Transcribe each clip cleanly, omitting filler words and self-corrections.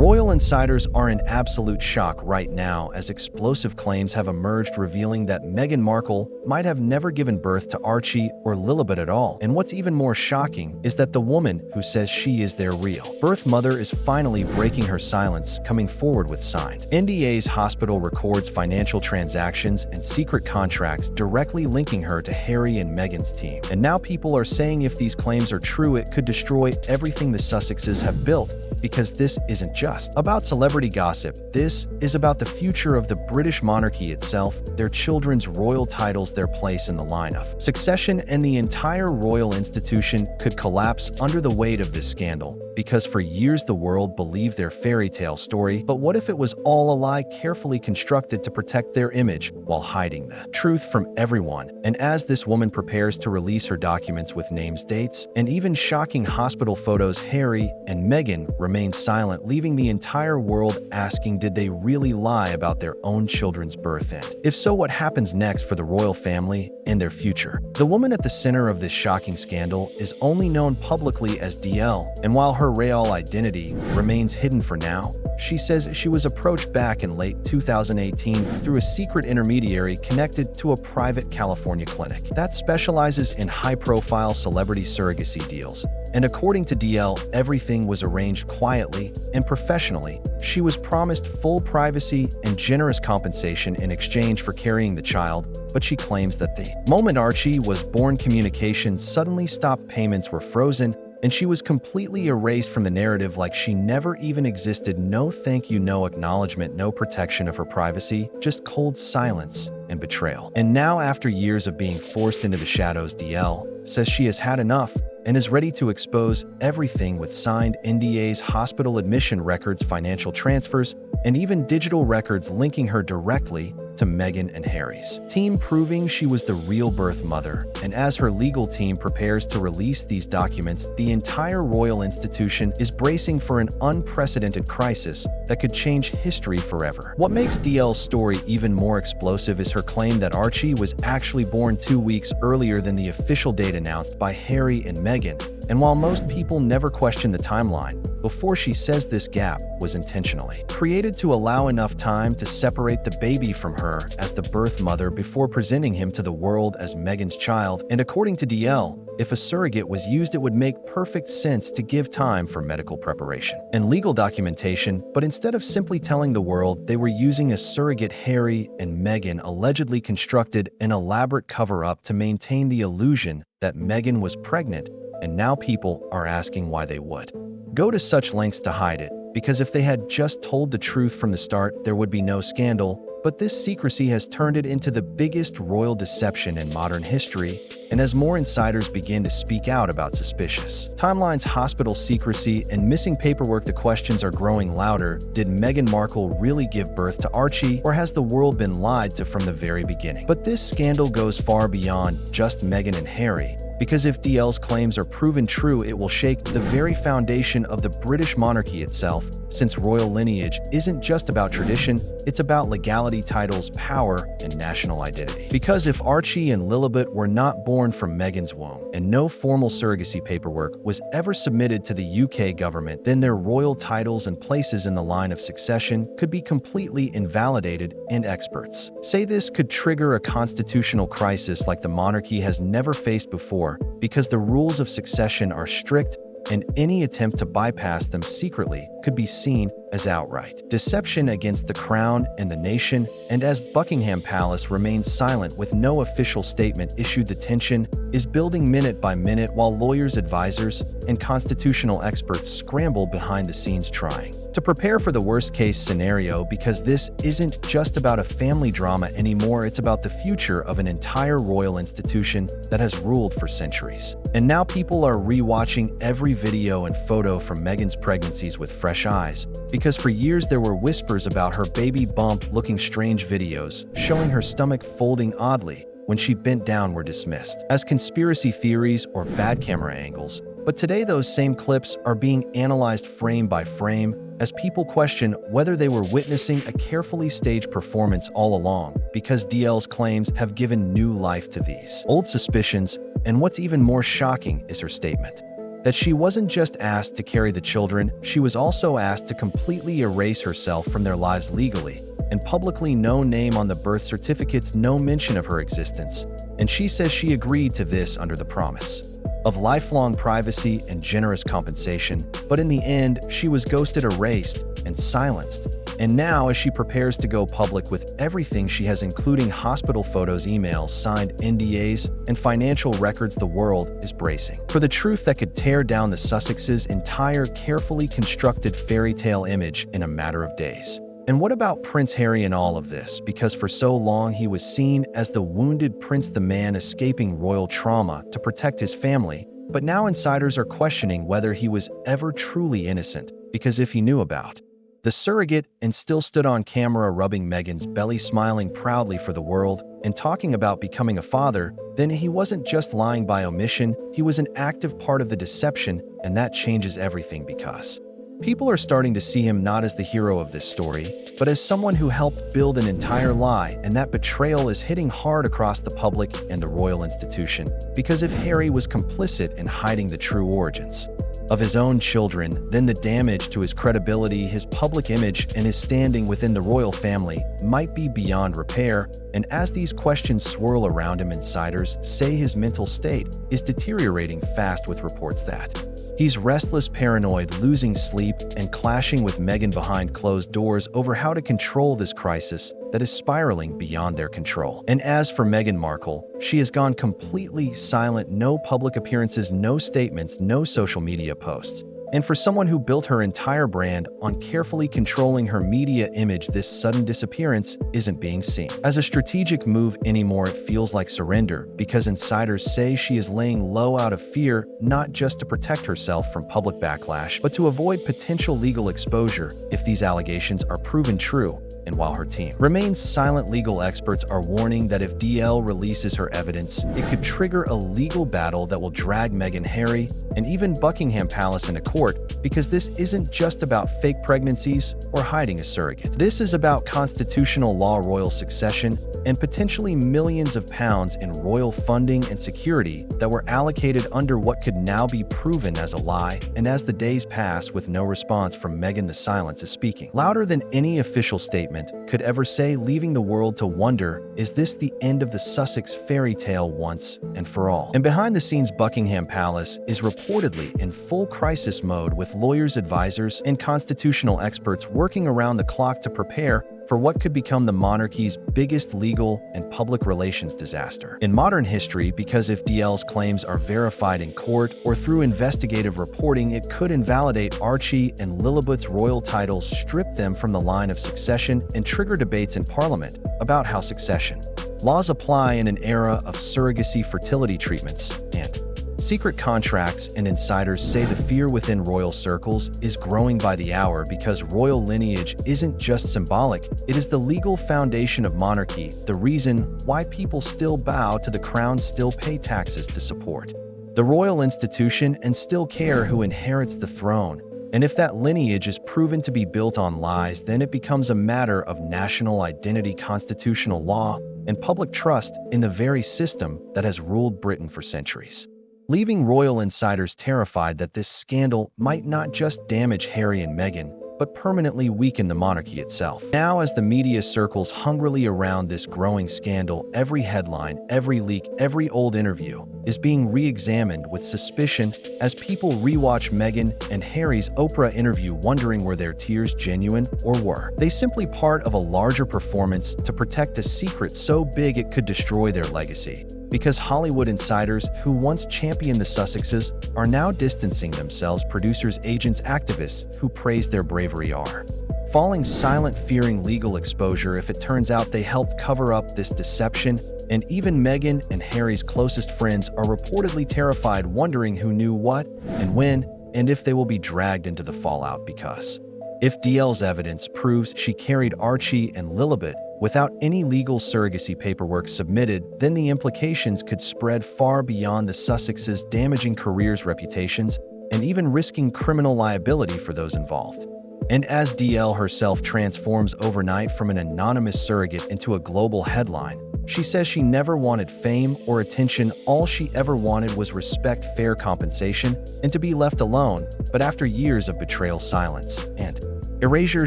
Royal insiders are in absolute shock right now as explosive claims have emerged revealing that Meghan Markle might have never given birth to Archie or Lilibet at all. And what's even more shocking is that the woman who says she is their real birth mother is finally breaking her silence, coming forward with signed NDAs. Hospital records financial transactions and secret contracts directly linking her to Harry and Meghan's team. And now people are saying if these claims are true, it could destroy everything the Sussexes have built, because this isn't just about celebrity gossip. This is about the future of the British monarchy itself, their children's royal titles, their place in the line of succession, and the entire royal institution could collapse under the weight of this scandal. Because for years the world believed their fairy tale story, but what if it was all a lie carefully constructed to protect their image while hiding the truth from everyone? And as this woman prepares to release her documents with names, dates, and even shocking hospital photos, Harry and Meghan remain silent, leaving the entire world asking, did they really lie about their own children's birth? And if so, what happens next for the royal family and their future? The woman at the center of this shocking scandal is only known publicly as DL, and while her real identity remains hidden for now, she says she was approached back in late 2018 through a secret intermediary connected to a private California clinic that specializes in high-profile celebrity surrogacy deals. And according to DL, everything was arranged quietly and professionally. She was promised full privacy and generous compensation in exchange for carrying the child, but she claims that the moment Archie was born, communications suddenly stopped, payments were frozen, and she was completely erased from the narrative, like she never even existed. No thank you, no acknowledgement, no protection of her privacy, just cold silence and betrayal. And now, after years of being forced into the shadows, DL says she has had enough and is ready to expose everything with signed NDAs, hospital admission records, financial transfers, and even digital records linking her directly to Meghan and Harry's team, proving she was the real birth mother. And as her legal team prepares to release these documents, the entire royal institution is bracing for an unprecedented crisis that could change history forever. What makes DL's story even more explosive is her claim that Archie was actually born 2 weeks earlier than the official date announced by Harry and Meghan. And while most people never question the timeline, before she says this gap was intentionally created to allow enough time to separate the baby from her as the birth mother before presenting him to the world as Meghan's child. And according to DL, if a surrogate was used, it would make perfect sense to give time for medical preparation and legal documentation, but instead of simply telling the world they were using a surrogate, Harry and Meghan allegedly constructed an elaborate cover-up to maintain the illusion that Meghan was pregnant, and now people are asking why they would go to such lengths to hide it, because if they had just told the truth from the start, there would be no scandal. But this secrecy has turned it into the biggest royal deception in modern history, and as more insiders begin to speak out about suspicious timelines, hospital secrecy, and missing paperwork, the questions are growing louder. Did Meghan Markle really give birth to Archie, or has the world been lied to from the very beginning? But this scandal goes far beyond just Meghan and Harry, because if DL's claims are proven true, it will shake the very foundation of the British monarchy itself, since royal lineage isn't just about tradition, it's about legality, titles, power, and national identity. Because if Archie and Lilibet were not born from Meghan's womb, and no formal surrogacy paperwork was ever submitted to the UK government, then their royal titles and places in the line of succession could be completely invalidated, and experts say this could trigger a constitutional crisis like the monarchy has never faced before, because the rules of succession are strict, and any attempt to bypass them secretly could be seen as outright deception against the crown and the nation. And as Buckingham Palace remains silent with no official statement issued, the tension is building minute by minute, while lawyers, advisors, and constitutional experts scramble behind the scenes trying to prepare for the worst-case scenario, because this isn't just about a family drama anymore, it's about the future of an entire royal institution that has ruled for centuries. And now people are re-watching every video and photo from Meghan's pregnancies with fresh eyes, because for years there were whispers about her baby bump looking strange. Videos showing her stomach folding oddly when she bent down were dismissed as conspiracy theories or bad camera angles. But today those same clips are being analyzed frame by frame as people question whether they were witnessing a carefully staged performance all along, because DL's claims have given new life to these old suspicions. And what's even more shocking is her statement that she wasn't just asked to carry the children, she was also asked to completely erase herself from their lives legally, and publicly no name on the birth certificates, no mention of her existence. And she says she agreed to this under the promise of lifelong privacy and generous compensation, but in the end, she was ghosted, erased, and silenced. And now, as she prepares to go public with everything she has, including hospital photos, emails, signed NDAs, and financial records, the world is bracing for the truth that could tear down the Sussexes' entire carefully constructed fairy tale image in a matter of days. And what about Prince Harry in all of this? Because for so long he was seen as the wounded prince, the man escaping royal trauma to protect his family. But now insiders are questioning whether he was ever truly innocent, because if he knew about the surrogate and still stood on camera rubbing Meghan's belly, smiling proudly for the world, and talking about becoming a father, then he wasn't just lying by omission, he was an active part of the deception, and that changes everything because people are starting to see him not as the hero of this story, but as someone who helped build an entire lie, and that betrayal is hitting hard across the public and the royal institution. Because if Harry was complicit in hiding the true origins of his own children, then the damage to his credibility, his public image, and his standing within the royal family might be beyond repair. And as these questions swirl around him, insiders say his mental state is deteriorating fast, with reports that he's restless, paranoid, losing sleep, and clashing with Meghan behind closed doors over how to control this crisis that is spiraling beyond their control. And as for Meghan Markle, she has gone completely silent, no public appearances, no statements, no social media posts. And for someone who built her entire brand on carefully controlling her media image, this sudden disappearance isn't being seen as a strategic move anymore. It feels like surrender, because insiders say she is laying low out of fear, not just to protect herself from public backlash, but to avoid potential legal exposure if these allegations are proven true. And while her team remains silent, legal experts are warning that if DL releases her evidence, it could trigger a legal battle that will drag Meghan, Harry, and even Buckingham Palace into court, because this isn't just about fake pregnancies or hiding a surrogate. This is about constitutional law, royal succession, and potentially millions of pounds in royal funding and security that were allocated under what could now be proven as a lie. And as the days pass with no response from Meghan, the silence is speaking louder than any official statement could ever say, leaving the world to wonder, is this the end of the Sussex fairy tale once and for all? And behind the scenes, Buckingham Palace is reportedly in full crisis mode, with lawyers, advisors, and constitutional experts working around the clock to prepare for what could become the monarchy's biggest legal and public relations disaster in modern history. Because if DL's claims are verified in court or through investigative reporting, it could invalidate Archie and Lilibet's royal titles, strip them from the line of succession, and trigger debates in Parliament about how succession laws apply in an era of surrogacy, fertility treatments, and secret contracts. And insiders say the fear within royal circles is growing by the hour, because royal lineage isn't just symbolic, it is the legal foundation of monarchy, the reason why people still bow to the crown, still pay taxes to support the royal institution, and still care who inherits the throne. And if that lineage is proven to be built on lies, then it becomes a matter of national identity, constitutional law, and public trust in the very system that has ruled Britain for centuries, leaving royal insiders terrified that this scandal might not just damage Harry and Meghan, but permanently weaken the monarchy itself. Now, as the media circles hungrily around this growing scandal, every headline, every leak, every old interview is being re-examined with suspicion as people rewatch Meghan and Harry's Oprah interview, wondering, were their tears genuine, or were they simply part of a larger performance to protect a secret so big it could destroy their legacy? Because Hollywood insiders who once championed the Sussexes are now distancing themselves. Producers, agents, activists who praised their bravery are falling silent, fearing legal exposure if it turns out they helped cover up this deception. And even Meghan and Harry's closest friends are reportedly terrified, wondering who knew what and when, and if they will be dragged into the fallout. Because if DL's evidence proves she carried Archie and Lilibet without any legal surrogacy paperwork submitted, then the implications could spread far beyond the Sussexes, damaging careers, reputations, and even risking criminal liability for those involved. And as DL herself transforms overnight from an anonymous surrogate into a global headline, She says she never wanted fame or attention. All she ever wanted was respect, fair compensation, and to be left alone. But after years of betrayal, silence, and erasure,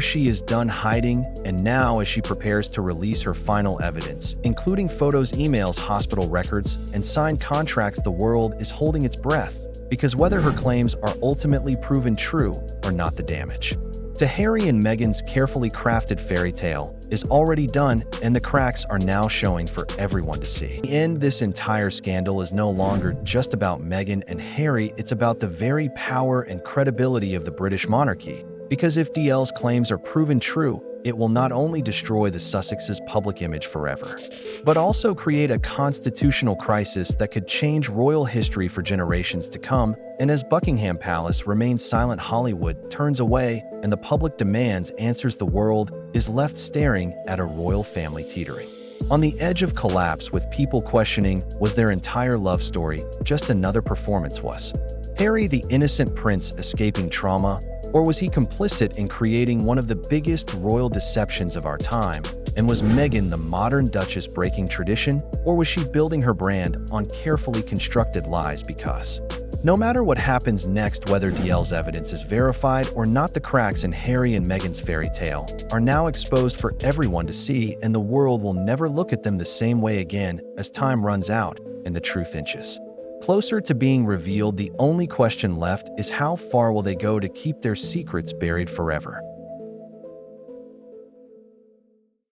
she is done hiding, and now as she prepares to release her final evidence, including photos, emails, hospital records, and signed contracts, the world is holding its breath, because whether her claims are ultimately proven true or not, the damage to Harry and Meghan's carefully crafted fairy tale is already done, and the cracks are now showing for everyone to see. In the end, this entire scandal is no longer just about Meghan and Harry, it's about the very power and credibility of the British monarchy. Because if DL's claims are proven true, it will not only destroy the Sussexes' public image forever, but also create a constitutional crisis that could change royal history for generations to come. And as Buckingham Palace remains silent, Hollywood turns away, and the public demands answers, the world is left staring at a royal family teetering on the edge of collapse, with people questioning, was their entire love story just another performance? Was Harry the innocent prince escaping trauma, or was he complicit in creating one of the biggest royal deceptions of our time? And was Meghan the modern Duchess breaking tradition, or was she building her brand on carefully constructed lies? Because no matter what happens next, whether DL's evidence is verified or not, the cracks in Harry and Meghan's fairy tale are now exposed for everyone to see, and the world will never look at them the same way again as time runs out and the truth inches closer to being revealed. The only question left is, how far will they go to keep their secrets buried forever?